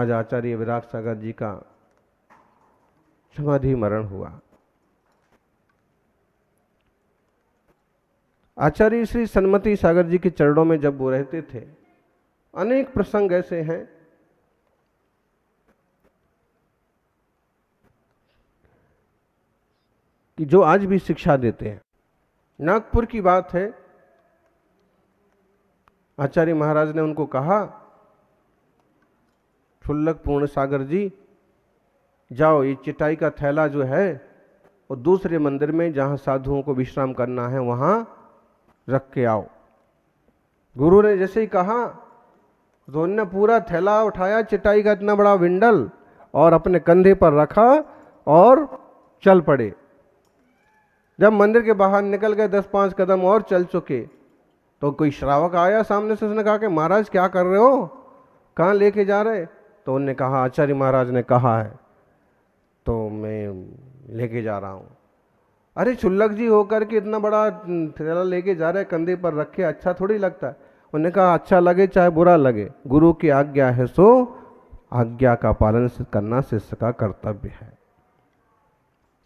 आज आचार्य विराग सागर जी का समाधि मरण हुआ। आचार्य श्री सन्मति सागर जी के चरणों में जब वो रहते थे, अनेक प्रसंग ऐसे हैं कि जो आज भी शिक्षा देते हैं। नागपुर की बात है, आचार्य महाराज ने उनको कहा, क्षुल्लक पूर्ण सागर जी, जाओ ये चटाई का थैला जो है वो दूसरे मंदिर में जहां साधुओं को विश्राम करना है वहां रख के आओ। गुरु ने जैसे ही कहा तो उन्होंने पूरा थैला उठाया, चटाई का इतना बड़ा विंडल, और अपने कंधे पर रखा और चल पड़े। जब मंदिर के बाहर निकल गए 10-5 कदम और चल चुके तो कोई श्रावक आया सामने से, उसने कहा कि महाराज क्या कर रहे हो, कहाँ लेके जा रहे? तो उन्होंने कहा आचार्य महाराज ने कहा है तो मैं लेके जा रहा हूँ। अरे क्षुल्लक जी होकर के इतना बड़ा थैला लेके जा रहे कंधे पर रखे, अच्छा थोड़ी लगता है। उन्होंने कहा अच्छा लगे चाहे बुरा लगे, गुरु की आज्ञा है सो आज्ञा का पालन करना शिष्य का कर्तव्य है।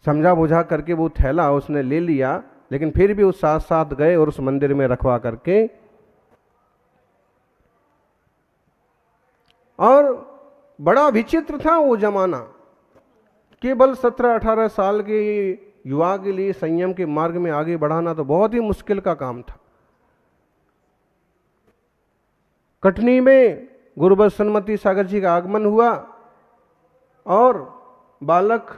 समझा बुझा करके वो थैला उसने ले लिया, लेकिन फिर भी उस साथ साथ गए और उस मंदिर में रखवा करके, और बड़ा विचित्र था वो जमाना। केवल 17-18 साल के युवा के लिए संयम के मार्ग में आगे बढ़ाना तो बहुत ही मुश्किल का काम था। कटनी में गुरुवर सन्मति सागर जी का आगमन हुआ और बालक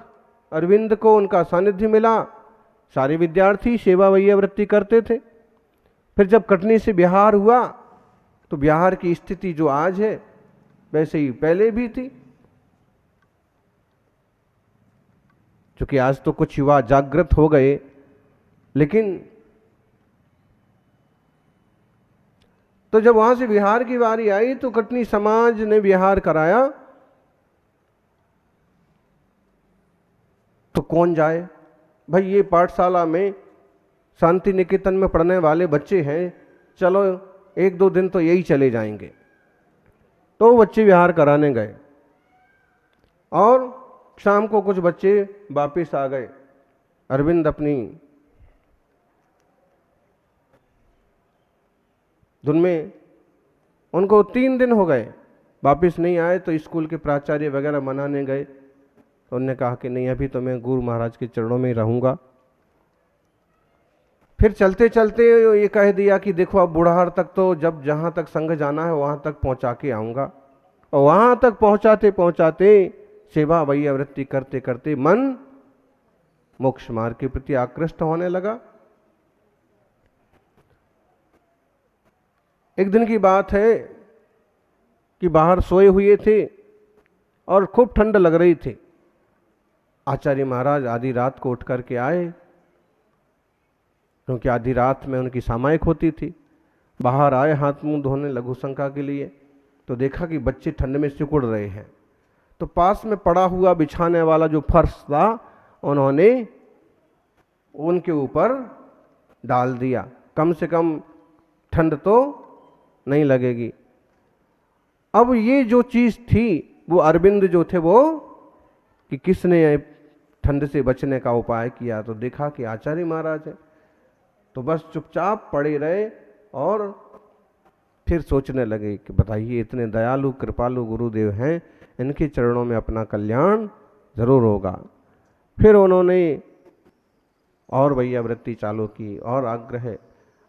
अरविंद को उनका सानिध्य मिला। सारे विद्यार्थी सेवा वैयावृत्ति करते थे। फिर जब कटनी से बिहार हुआ तो बिहार की स्थिति जो आज है वैसे ही पहले भी थी। क्योंकि आज तो कुछ युवा जागृत हो गए, लेकिन तो जब वहां से बिहार की बारी आई तो कटनी समाज ने बिहार कराया, तो कौन जाए भाई? ये पाठशाला में शांति निकेतन में पढ़ने वाले बच्चे हैं, चलो 1-2 दिन तो यही चले जाएंगे। तो बच्चे बिहार कराने गए और शाम को कुछ बच्चे वापस आ गए। अरविंद अपनी धुन में, उनको 3 दिन हो गए वापस नहीं आए। तो स्कूल के प्राचार्य वगैरह मनाने गए तो उन्होंने कहा कि नहीं, अभी तो मैं गुरु महाराज के चरणों में ही रहूंगा। फिर चलते चलते ये कह दिया कि देखो अब बुढ़ार तक तो जब जहां तक संघ जाना है वहां तक पहुंचा के आऊंगा। और वहां तक पहुंचाते पहुंचाते सेवा वैयावृत्ति करते करते मन मोक्ष मार्ग के प्रति आकृष्ट होने लगा। एक दिन की बात है कि बाहर सोए हुए थे और खूब ठंड लग रही थी। आचार्य महाराज आधी रात को उठ करके आए, क्योंकि आधी रात में उनकी सामायिक होती थी। बाहर आए हाथ मुंह धोने लघु शंका के लिए, तो देखा कि बच्चे ठंड में सिकुड़ रहे हैं। तो पास में पड़ा हुआ बिछाने वाला जो फर्श था उन्होंने उनके ऊपर डाल दिया, कम से कम ठंड तो नहीं लगेगी। अब ये जो चीज थी वो अरविंद जो थे वो कि किसने ठंड से बचने का उपाय किया, तो देखा कि आचार्य महाराज है। तो बस चुपचाप पड़े रहे और फिर सोचने लगे कि बताइए इतने दयालु कृपालु गुरुदेव हैं, इनके चरणों में अपना कल्याण जरूर होगा। फिर उन्होंने और वैयावृत्ति चालू की और आग्रह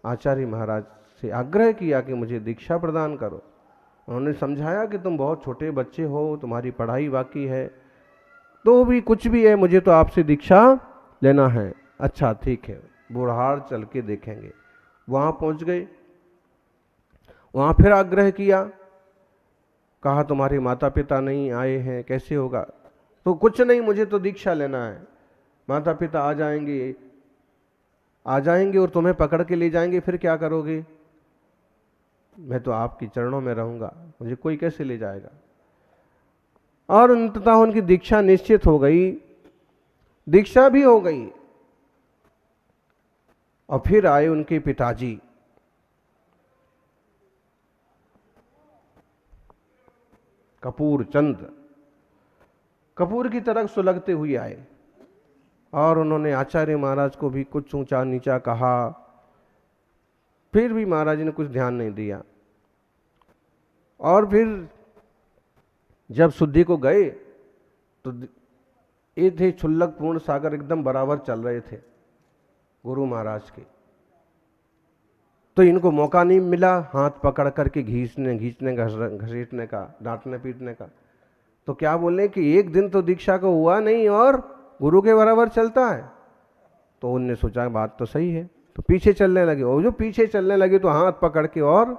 आचार्य महाराज से आग्रह किया कि मुझे दीक्षा प्रदान करो। उन्होंने समझाया कि तुम बहुत छोटे बच्चे हो, तुम्हारी पढ़ाई बाकी है, तो भी कुछ भी है, मुझे तो आपसे दीक्षा लेना है। अच्छा ठीक है, बुढ़ार चल के देखेंगे। वहां पहुंच गए, वहां फिर आग्रह किया, कहा तुम्हारे माता पिता नहीं आए हैं, कैसे होगा? तो कुछ नहीं, मुझे तो दीक्षा लेना है। माता पिता आ जाएंगे और तुम्हें पकड़ के ले जाएंगे, फिर क्या करोगे? मैं तो आपके चरणों में रहूंगा, मुझे कोई कैसे ले जाएगा? और अंततः उनकी दीक्षा निश्चित हो गई, दीक्षा भी हो गई। और फिर आए उनके पिताजी। कपूर चंद कपूर की तरह सुलगते हुए आए और उन्होंने आचार्य महाराज को भी कुछ ऊंचा नीचा कहा। फिर भी महाराज ने कुछ ध्यान नहीं दिया। और फिर जब शुद्धि को गए तो ये थे क्षुल्लक पूर्ण सागर एकदम बराबर चल रहे थे गुरु महाराज के। तो इनको मौका नहीं मिला हाथ पकड़ करके घसीटने घसीटने का, डांटने पीटने का। तो क्या बोले कि एक दिन तो दीक्षा को हुआ नहीं और गुरु के बराबर चलता है। तो उनने सोचा बात तो सही है, तो पीछे चलने लगे। और जो पीछे चलने लगे तो हाथ पकड़ के और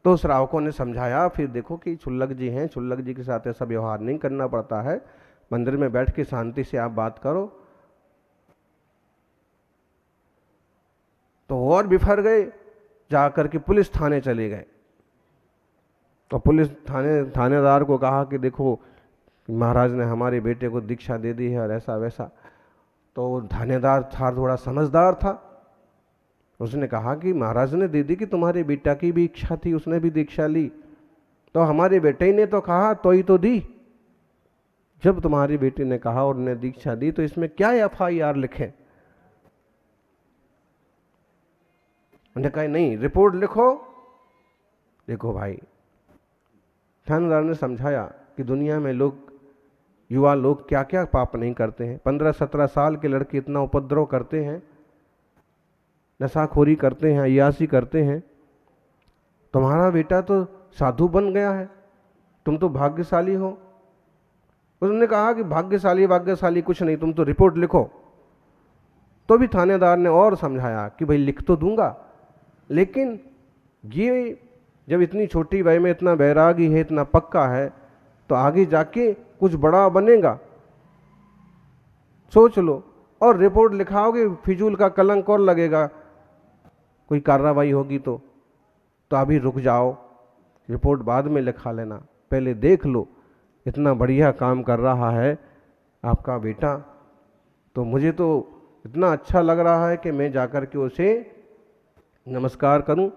तो श्रावकों ने समझाया। फिर देखो कि क्षुल्लक जी हैं, क्षुल्लक जी के साथ ऐसा व्यवहार नहीं करना पड़ता है, मंदिर में बैठ के शांति से आप बात करो। तो और बिफर गए, जाकर के पुलिस थाने चले गए। तो पुलिस थानेदार को कहा कि देखो महाराज ने हमारे बेटे को दीक्षा दे दी है और ऐसा वैसा। तो थानेदार था थोड़ा समझदार था, उसने कहा कि महाराज ने दे दी कि तुम्हारे बेटा की भी इच्छा थी, उसने भी दीक्षा ली, तो हमारे बेटे ही ने तो कहा तो ही तो दी। जब तुम्हारी बेटी ने कहा और उन्हें दीक्षा दी तो इसमें क्या FIR लिखे? उन्होंने कहा नहीं, रिपोर्ट लिखो। देखो भाई, थानेदार ने समझाया कि दुनिया में लोग, युवा लोग क्या क्या पाप नहीं करते हैं। 15-17 साल के लड़के इतना उपद्रव करते हैं, नशाखोरी करते हैं, अय्यासी करते हैं। तुम्हारा बेटा तो साधु बन गया है, तुम तो भाग्यशाली हो। उसने कहा कि भाग्यशाली कुछ नहीं, तुम तो रिपोर्ट लिखो। तो भी थानेदार ने और समझाया कि भाई लिख तो दूंगा, लेकिन ये जब इतनी छोटी वय में इतना बैरागी है, इतना पक्का है, तो आगे जाके कुछ बड़ा बनेगा, सोच लो। और रिपोर्ट लिखाओगे, फिजूल का कलंक और लगेगा, कोई कार्रवाई होगी तो अभी रुक जाओ, रिपोर्ट बाद में लिखा लेना, पहले देख लो इतना बढ़िया काम कर रहा है आपका बेटा। तो मुझे तो इतना अच्छा लग रहा है कि मैं जाकर के उसे नमस्कार करूं,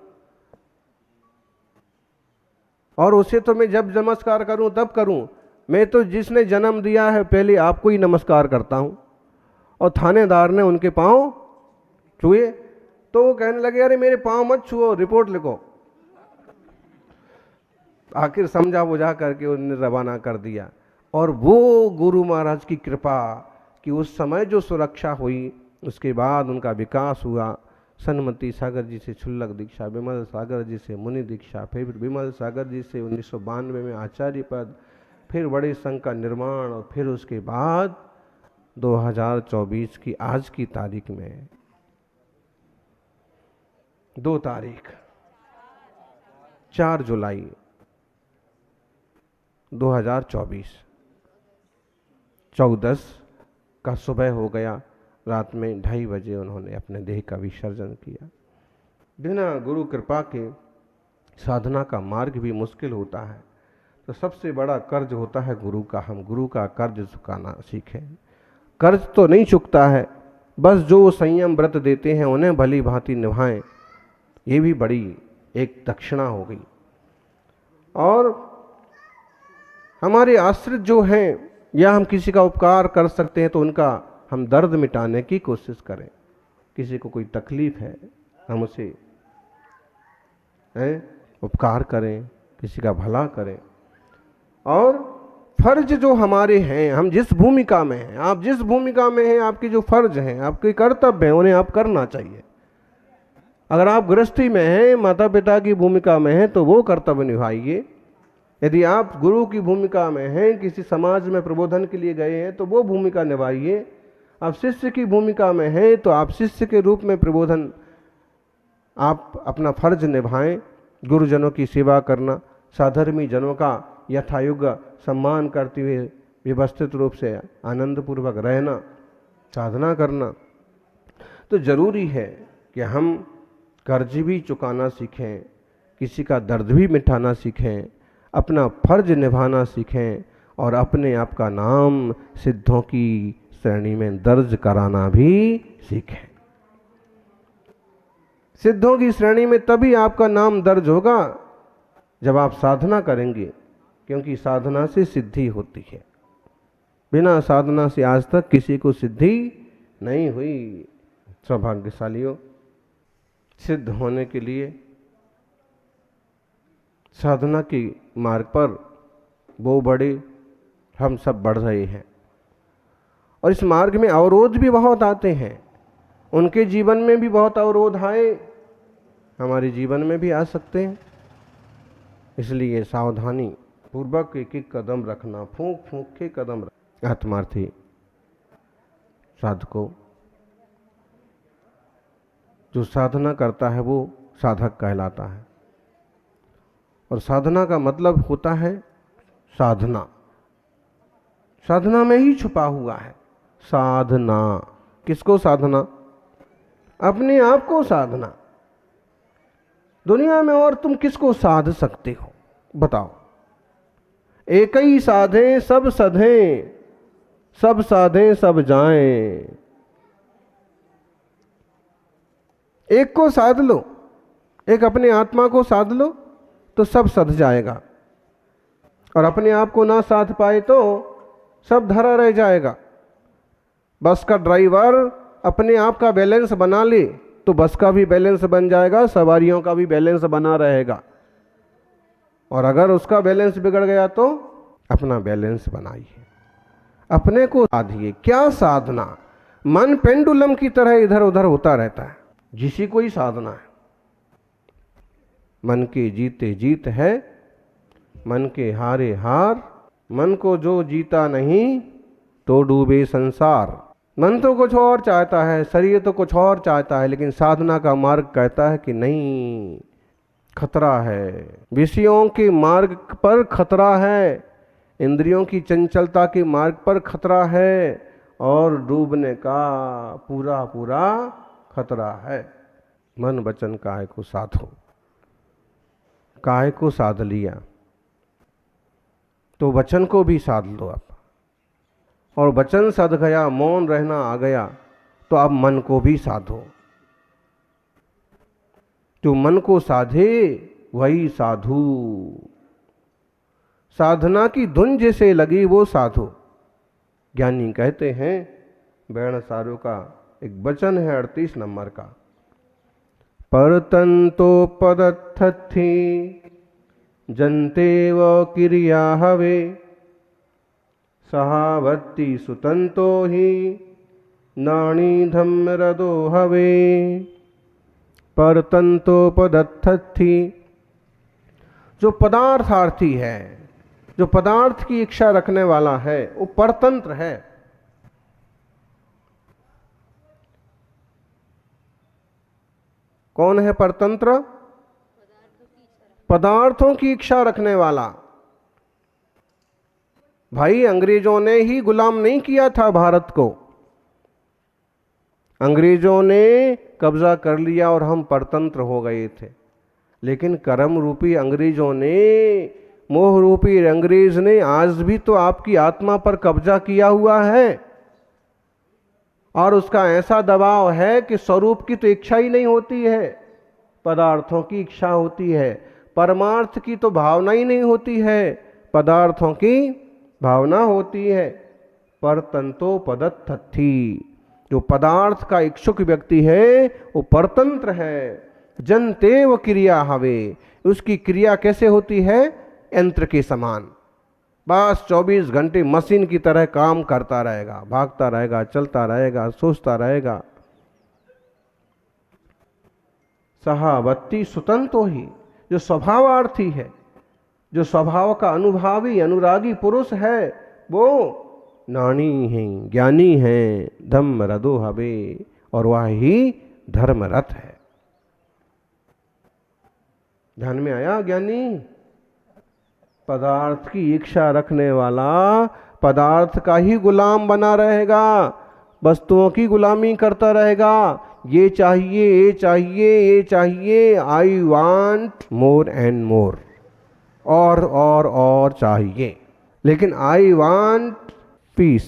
और उसे तो मैं जब नमस्कार करूं तब करूं, मैं तो जिसने जन्म दिया है पहले आपको ही नमस्कार करता हूं। और थानेदार ने उनके पांव छुए, तो वो कहने लगे अरे मेरे पांव मत छुओ, रिपोर्ट लिखो। आखिर समझा बुझा करके उन्होंने रवाना कर दिया। और वो गुरु महाराज की कृपा कि उस समय जो सुरक्षा हुई, उसके बाद उनका विकास हुआ। सन्मति सागर जी से क्षुल्लक दीक्षा, विमल सागर जी से मुनि दीक्षा, फिर विमल सागर जी से 1992 में आचार्य पद, फिर बड़े संघ का निर्माण, और फिर उसके बाद 2024 की आज की तारीख में 2 तारीख 4 जुलाई 2024 14 का सुबह हो गया। रात में 2:30 बजे उन्होंने अपने देह का विसर्जन किया। बिना गुरु कृपा के साधना का मार्ग भी मुश्किल होता है। तो सबसे बड़ा कर्ज होता है गुरु का। हम गुरु का कर्ज चुकाना सीखें। कर्ज तो नहीं चुकता है, बस जो संयम व्रत देते हैं उन्हें भली भांति निभाएं, ये भी बड़ी एक दक्षिणा हो गई। और हमारे आश्रित जो हैं, या हम किसी का उपकार कर सकते हैं तो उनका हम दर्द मिटाने की कोशिश करें। किसी को कोई तकलीफ है, हम उसे उपकार करें, किसी का भला करें। और फर्ज जो हमारे हैं, हम जिस भूमिका में हैं, आप जिस भूमिका में हैं, आपके जो फर्ज हैं, आपके कर्तव्य हैं, उन्हें आप करना चाहिए। अगर आप गृहस्थी में हैं, माता पिता की भूमिका में हैं, तो वो कर्तव्य निभाइए। यदि आप गुरु की भूमिका में हैं, किसी समाज में प्रबोधन के लिए गए हैं, तो वो भूमिका निभाइए। आप शिष्य की भूमिका में हैं, तो आप शिष्य के रूप में प्रबोधन, आप अपना फर्ज निभाएं। गुरुजनों की सेवा करना, साधर्मी जनों का यथायोग्य सम्मान करते हुए व्यवस्थित रूप से आनंदपूर्वक रहना, साधना करना। तो जरूरी है कि हम कर्ज भी चुकाना सीखें, किसी का दर्द भी मिटाना सीखें, अपना फर्ज निभाना सीखें, और अपने आप का नाम सिद्धों की श्रेणी में दर्ज कराना भी सीखें। सिद्धों की श्रेणी में तभी आपका नाम दर्ज होगा जब आप साधना करेंगे, क्योंकि साधना से सिद्धि होती है। बिना साधना से आज तक किसी को सिद्धि नहीं हुई। सौभाग्यशालियों, सिद्ध होने के लिए साधना के मार्ग पर वो बड़े हम सब बढ़ रहे हैं, और इस मार्ग में अवरोध भी बहुत आते हैं। उनके जीवन में भी बहुत अवरोध आए, हमारे जीवन में भी आ सकते हैं। इसलिए सावधानी पूर्वक एक एक कदम रखना, फूंक फूंक के कदम रखना। आत्मार्थी साधको, जो साधना करता है वो साधक कहलाता है। और साधना का मतलब होता है साधना। साधना में ही छुपा हुआ है साधना। किसको साधना? अपने आप को साधना। दुनिया में और तुम किसको साध सकते हो बताओ? एक ही साधे सब सधे, सब साधे सब जाएं। एक को साध लो, एक अपने आत्मा को साध लो तो सब सध जाएगा, और अपने आप को ना साध पाए तो सब धरा रह जाएगा। बस का ड्राइवर अपने आप का बैलेंस बना ले तो बस का भी बैलेंस बन जाएगा, सवारियों का भी बैलेंस बना रहेगा। और अगर उसका बैलेंस बिगड़ गया तो अपना बैलेंस बनाइए, अपने को साधिए। क्या साधना? मन पेंडुलम की तरह इधर उधर होता रहता है, जिसी को ही साधना है। मन के जीते जीत है, मन के हारे हार। मन को जो जीता नहीं तो डूबे संसार। मन तो कुछ और चाहता है, शरीर तो कुछ और चाहता है, लेकिन साधना का मार्ग कहता है कि नहीं, खतरा है। विषयों के मार्ग पर खतरा है, इंद्रियों की चंचलता के मार्ग पर खतरा है, और डूबने का पूरा पूरा खतरा है। मन वचन काहे को साधो। काहे को साध लिया तो वचन को भी साध लो आप, और वचन सध गया, मौन रहना आ गया, तो अब मन को भी साधो। जो मन को साधे वही साधु। साधना की धुन जैसे लगी वो साधु। ज्ञानी कहते हैं, बैण सारो का एक वचन है 38 नंबर का, परतंतो पदत्थि जन्ते व क्रिया हवे, सहावत्ति सुतंतो ही नाणी धम्मरदो हवे। परतंतो पदत्थि, जो पदार्थार्थी है, जो पदार्थ की इच्छा रखने वाला है, वो परतंत्र है। कौन है परतंत्र? पदार्थों की इच्छा रखने वाला। भाई, अंग्रेजों ने ही गुलाम नहीं किया था भारत को। अंग्रेजों ने कब्जा कर लिया और हम परतंत्र हो गए थे, लेकिन कर्म रूपी अंग्रेजों ने, मोह रूपी अंग्रेज ने आज भी तो आपकी आत्मा पर कब्जा किया हुआ है, और उसका ऐसा दबाव है कि स्वरूप की तो इच्छा ही नहीं होती है, पदार्थों की इच्छा होती है। परमार्थ की तो भावना ही नहीं होती है, पदार्थों की भावना होती है। परतंतो पदत्थि, जो पदार्थ का इच्छुक व्यक्ति है वो परतंत्र है। जनते व क्रिया हवे, उसकी क्रिया कैसे होती है? यंत्र के समान, बस 24 घंटे मशीन की तरह काम करता रहेगा, भागता रहेगा, चलता रहेगा, सोचता रहेगा। सहावत्ति सुतंतो ही, जो स्वभावार्थी है, जो स्वभाव का अनुभवी अनुरागी पुरुष है, वो नाणी है, ज्ञानी है, धम्म रदो हवे, और वह ही धर्मरथ है। ध्यान में आया? ज्ञानी पदार्थ की इच्छा रखने वाला पदार्थ का ही गुलाम बना रहेगा, वस्तुओं की गुलामी करता रहेगा। ये चाहिए, ये चाहिए, ये चाहिए, I want more and more, और चाहिए। लेकिन आई वांट पीस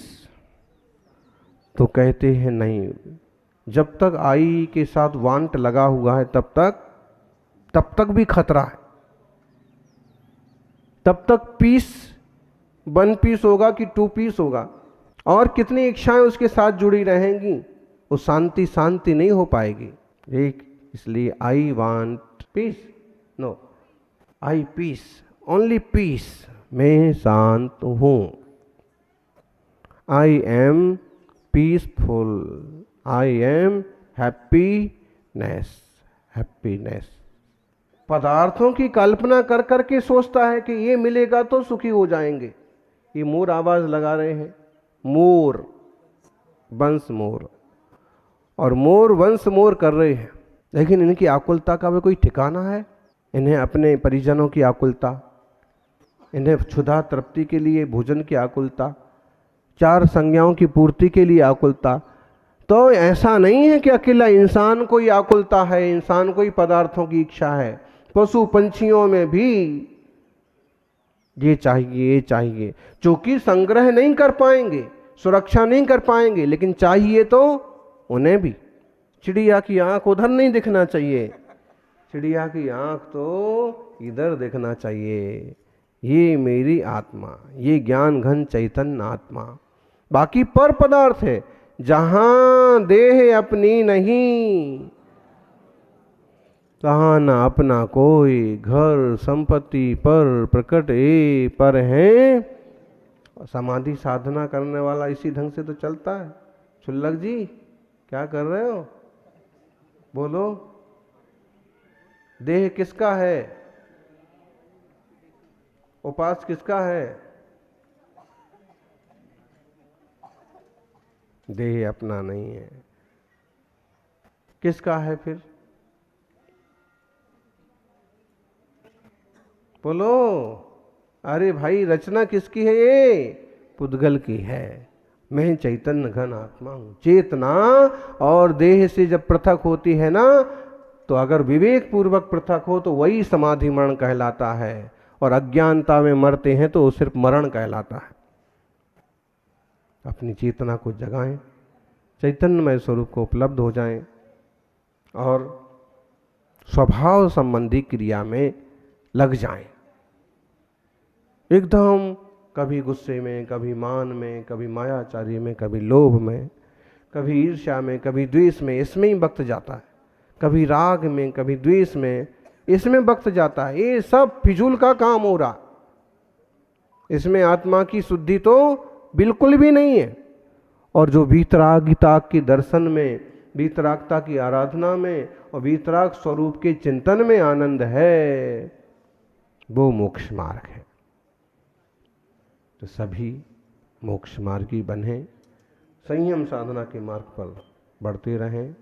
तो कहते हैं नहीं, जब तक आई के साथ वांट लगा हुआ है तब तक भी खतरा है। तब तक पीस 1 पीस होगा कि 2 पीस होगा, और कितनी इच्छाएं उसके साथ जुड़ी रहेंगी, वो शांति नहीं हो पाएगी। एक इसलिए I want peace, no I peace, only peace, मैं शांत हूं, I am peaceful, I am happiness. पदार्थों की कल्पना कर करके सोचता है कि ये मिलेगा तो सुखी हो जाएंगे। ये मोर आवाज लगा रहे हैं, मोर वंस मोर, और मोर वंस मोर कर रहे हैं, लेकिन इनकी आकुलता का भी कोई ठिकाना है? इन्हें अपने परिजनों की आकुलता, इन्हें क्षुधा तृप्ति के लिए भोजन की आकुलता, 4 संज्ञाओं की पूर्ति के लिए आकुलता। तो ऐसा नहीं है कि अकेला इंसान को ही आकुलता है, इंसान को ही पदार्थों की इच्छा है। पशु पंछियों में भी ये चाहिए, चूंकि संग्रह नहीं कर पाएंगे, सुरक्षा नहीं कर पाएंगे, लेकिन चाहिए तो उन्हें भी। चिड़िया की आंख उधर नहीं दिखना चाहिए, चिड़िया की आंख तो इधर दिखना चाहिए। ये मेरी आत्मा, ये ज्ञान घन चैतन्य आत्मा। बाकी पर पदार्थ है, जहां देह अपनी नहीं, तहां न अपना कोई, घर संपत्ति पर प्रकट ए पर है। समाधि साधना करने वाला इसी ढंग से तो चलता है। छुल्लक जी क्या कर रहे हो? बोलो, देह किसका है? उपास किसका है? देह अपना नहीं है, किसका है फिर? बोलो, अरे भाई रचना किसकी है? ये पुद्गल की है। मैं चैतन्य घन आत्मा हूं। चेतना और देह से जब पृथक होती है ना, तो अगर विवेक पूर्वक पृथक हो तो वही समाधि मरण कहलाता है, और अज्ञानता में मरते हैं तो वो सिर्फ मरण कहलाता है। अपनी चेतना को जगाएं, चैतन्यमय स्वरूप को उपलब्ध हो जाएं, और स्वभाव संबंधी क्रिया में लग जाएं। एकदम कभी गुस्से में, कभी मान में, कभी मायाचारी में, कभी लोभ में, कभी ईर्ष्या में, कभी द्वेष में, इसमें ही वक्त जाता है। कभी राग में, कभी द्वेष में, इसमें वक्त जाता है। ये सब फिजूल का काम हो रहा, इसमें आत्मा की शुद्धि तो बिल्कुल भी नहीं है। और जो वीतरागिता के दर्शन में, वीतरागता की आराधना में और वीतराग स्वरूप के चिंतन में आनंद है, वो मोक्ष मार्ग है। तो सभी मोक्ष मार्गी बने, संयम साधना के मार्ग पर बढ़ते रहें,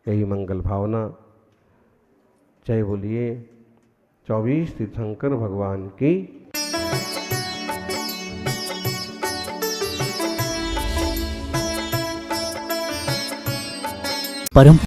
यही मंगल भावना। जय बोलिए 24 तीर्थंकर भगवान की। परम